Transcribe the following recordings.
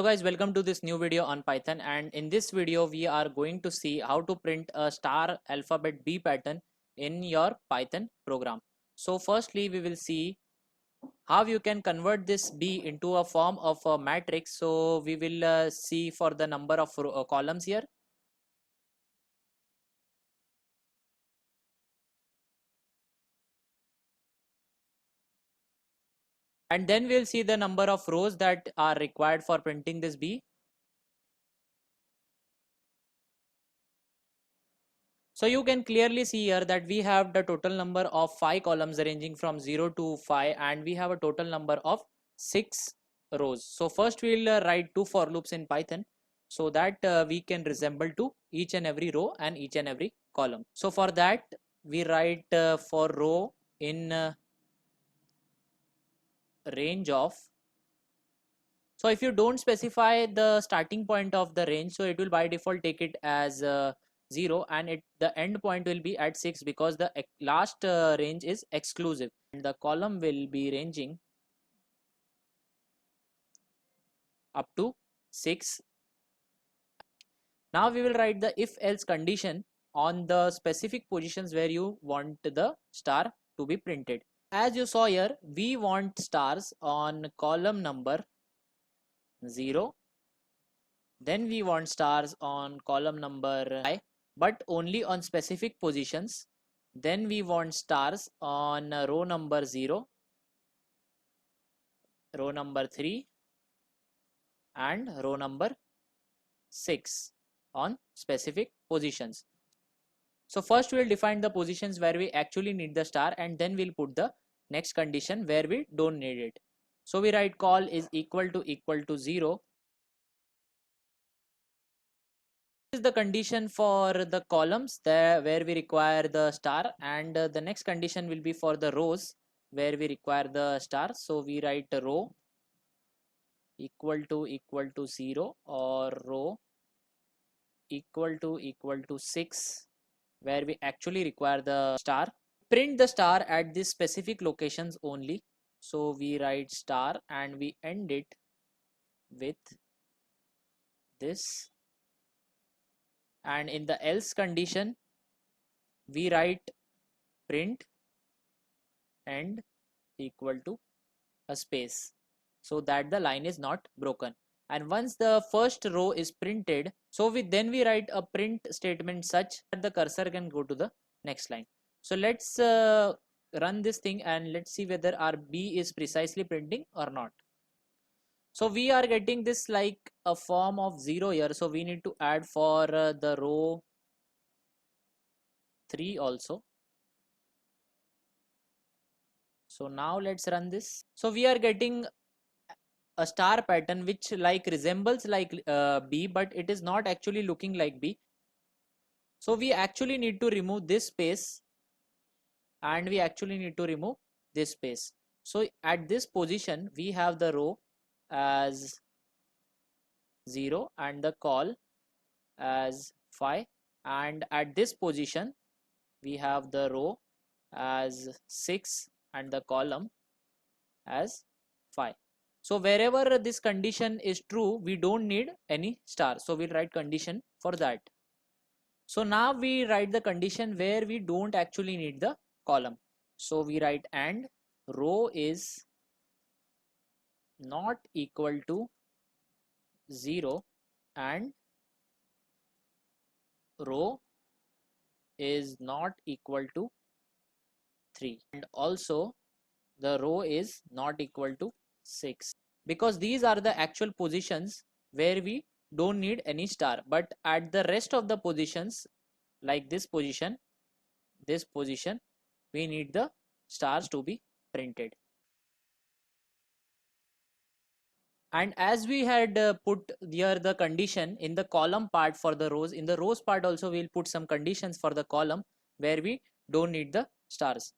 Hello guys, welcome to this new video on Python, and in this video we are going to see how to print a star alphabet B pattern in your Python program. So firstly we will see how you can convert this B into a form of a matrix. So we will see for the number of columns here. And then we'll see the number of rows that are required for printing this B. So you can clearly see here that we have the total number of 5 columns ranging from 0 to 5, and we have a total number of 6 rows. So first we will write 2 for loops in Python so that we can resemble to each and every row and each and every column. So for that we write for row in range of. So if you don't specify the starting point of the range, so it will by default take it as 0, and the end point will be at 6 because the last range is exclusive, and the column will be ranging up to 6. Now we will write the if else condition on the specific positions where you want the star to be printed. As you saw here, we want stars on column number 0, then we want stars on column number 5, but only on specific positions. Then we want stars on row number 0, row number 3, and row number 6 on specific positions. So first we will define the positions where we actually need the star, and then we'll put the next condition where we don't need it. So we write call is equal to 0. This is the condition for the columns there where we require the star, and the next condition will be for the rows where we require the star. So we write row equal to 0 or row equal to 6 where we actually require the star. Print the star at these specific locations only. So we write star and we end it with this, and in the else condition we write print end equal to a space so that the line is not broken. And once the first row is printed, so we write a print statement such that the cursor can go to the next line. So let's run this thing and let's see whether our B is precisely printing or not. So we are getting this like a form of 0 here, so we need to add for the row 3 also. So now let's run this. So we are getting a star pattern which like resembles like B, but it is not actually looking like B. So we actually need to remove this space, and we actually need to remove this space. So at this position we have the row as 0 and the call as 5, and at this position we have the row as 6 and the column as 5. So wherever this condition is true, we don't need any star, so we'll write condition for that. So now we write the condition where we don't actually need the column. So we write and row is not equal to 0 and row is not equal to 3, and also the row is not equal to 6, because these are the actual positions where we don't need any star, but at the rest of the positions like this position we need the stars to be printed. And as we had put here the condition in the column part for the rows, in the rows part also we'll put some conditions for the column where we don't need the stars.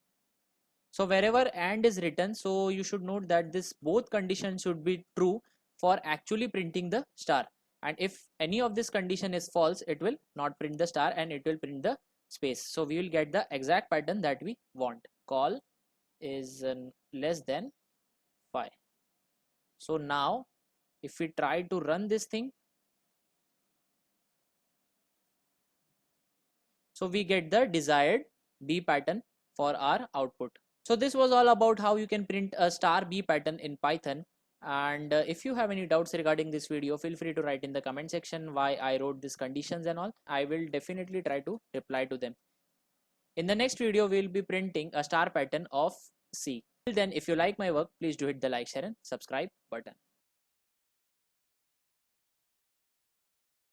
So wherever and is written, so you should note that this both conditions should be true for actually printing the star, and if any of this condition is false, it will not print the star and it will print the space. So we will get the exact pattern that we want. Call is less than 5. So now If we try to run this thing, so we get the desired B pattern for our output. So this was all about how you can print a star B pattern in Python. And if you have any doubts regarding this video, feel free to write in the comment section why I wrote these conditions and all. I will definitely try to reply to them. In the next video, we will be printing a star pattern of C. Till then, if you like my work, please do hit the like, share and subscribe button.